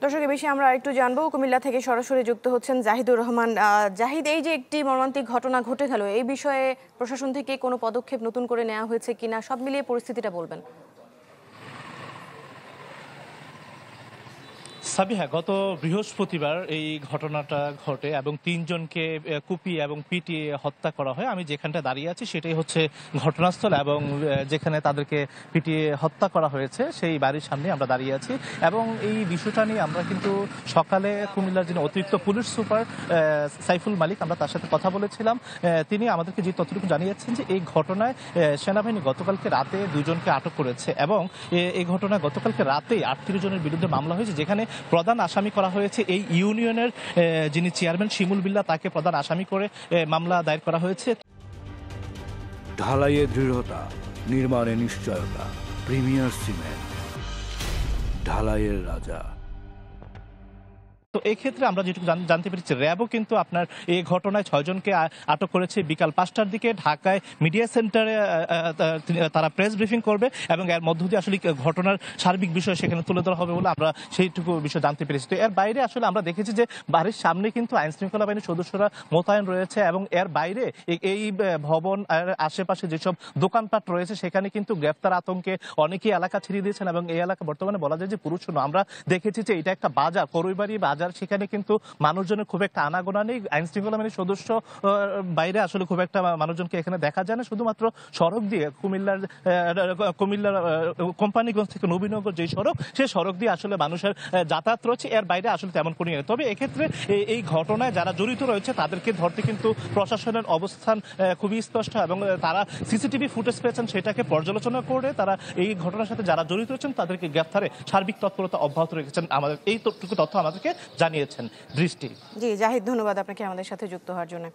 দর্শক বেশি আমরা একটু জানবো, কুমিল্লা থেকে সরাসরি যুক্ত হচ্ছেন জাহিদুর রহমান। জাহিদ, এই যে একটি মর্মান্তিক ঘটনা ঘটে গেল, এই বিষয়ে প্রশাসন থেকে কোনো পদক্ষেপ নতুন করে নেওয়া হয়েছে কিনা, সব মিলিয়ে পরিস্থিতিটা বলবেন। সাবিহা, গত বৃহস্পতিবার এই ঘটনাটা ঘটে এবং ৩ জনকে কুপিয়ে এবং পিটিয়ে হত্যা করা হয়। আমি যেখানটা দাঁড়িয়ে আছি সেটাই হচ্ছে ঘটনাস্থল এবং যেখানে তাদেরকে পিটিয়ে হত্যা করা হয়েছে সেই বাড়ির সামনে আমরা দাঁড়িয়ে আছি। এবং এই বিষয়টা নিয়ে আমরা কিন্তু সকালে কুমিল্লার যিনি অতিরিক্ত পুলিশ সুপার সাইফুল মালিক, আমরা তার সাথে কথা বলেছিলাম। তিনি আমাদেরকে যে তথ্যটুকু জানিয়েছেন যে এই ঘটনায় সেনাবাহিনী গতকালকে রাতে 2 জনকে আটক করেছে এবং এই ঘটনায় গতকালকে রাতে 38 জনের বিরুদ্ধে মামলা হয়েছে, যেখানে প্রধান আসামি করা হয়েছে এই ইউনিয়নের যিনি চেয়ারম্যান শিমুল বিল্লাহ, তাকে প্রধান আসামি করে মামলা দায়ের করা হয়েছে। ঢালাইয়ে দৃঢ়তা, নির্মাণে নিশ্চয়তা, প্রিমিয়ার সিমেন্ট, ঢালাইয়ের রাজা। তো এই ক্ষেত্রে আমরা যেটুকু জানতে পেরেছি, র্যাবও কিন্তু আপনার এই ঘটনায় 6 জনকে আটক করেছে। বিকাল 5টার দিকে ঢাকায় মিডিয়া সেন্টারে তারা প্রেস ব্রিফিং করবে এবং এর মধ্য দিয়ে আসলে ঘটনার সার্বিক বিষয় সেখানে তুলে ধরা হবে বলে আমরা সেইটুকু বিষয় জানতে পেরেছি। তো এর বাইরে আসলে আমরা দেখেছি যে বাড়ির সামনে কিন্তু আইন শৃঙ্খলা বাহিনীর সদস্যরা মোতায়েন রয়েছে এবং এর বাইরে এই ভবন আশেপাশে যেসব দোকানপাট রয়েছে সেখানে কিন্তু গ্রেফতার আতঙ্কে অনেকেই এলাকা ছেড়ে দিয়েছেন এবং এই এলাকা বর্তমানে বলা যায় যে পুরুষশূন্য। আমরা দেখেছি যে এটা একটা বাজার, করইবাড়ি বাজার, সেখানে কিন্তু মানুষজনের খুব একটা আনাগোনা নেই। আইন শৃঙ্খলা বাহিনীর সদস্য বাইরে আসলে খুব একটা মানুষজনকে এখানে দেখা যায় না। শুধুমাত্র সড়ক দিয়ে কুমিল্লার কোম্পানিগঞ্জ থেকে নবীনগর যে সড়ক, সেই সড়ক দিয়ে আসলে মানুষের যাতায়াত রয়েছে, এর বাইরে আসলে তেমন কোনো নেই। তবে এক্ষেত্রে এই ঘটনায় যারা জড়িত রয়েছে তাদেরকে ধরতে কিন্তু প্রশাসনের অবস্থান খুবই স্পষ্ট এবং তারা সিসিটিভি ফুটেজ পেয়েছেন, সেটাকে পর্যালোচনা করে তারা এই ঘটনার সাথে যারা জড়িত রয়েছেন তাদেরকে গ্রেফতারে সার্বিক তৎপরতা অব্যাহত রেখেছেন। আমাদের এইটুকু তথ্য আমাদেরকে জানিয়েছেন দৃষ্টি। জি জাহিদ, ধন্যবাদ আপনাকে আমাদের সাথে যুক্ত হওয়ার জন্য।